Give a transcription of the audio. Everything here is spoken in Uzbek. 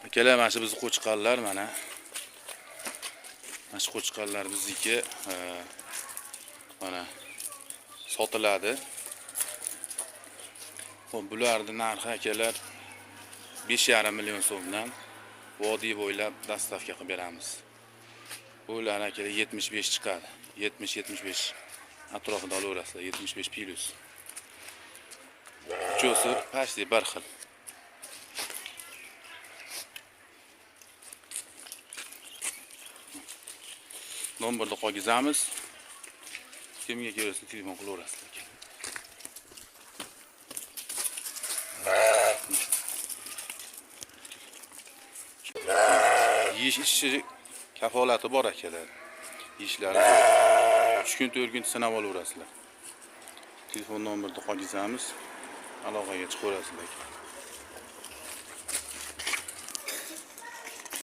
Akalar, mana shu bizni qo'chqarlar mana. Mana shu qo'chqarlar bizniki mana sotiladi. Xo'p, bularning narxi akalar 5,5 million so'mdan vodiy bo'ylab dastavka qilib beramiz. Bular akalar 75 chiqadi. 70-75 atrofida olaverasizlar, 75 plus. Uchosi почти bir xil. Nomerni qo'ygizamiz. Kimga keraksa telefon qilaverasizlar. Yeyish ichish kafolati bor akalar. Yeyishlari 3 kun 4 kun sinab olaverasizlar. Telefon nomerini qo'ygizamiz. Aloqaga chiqaverasizlar.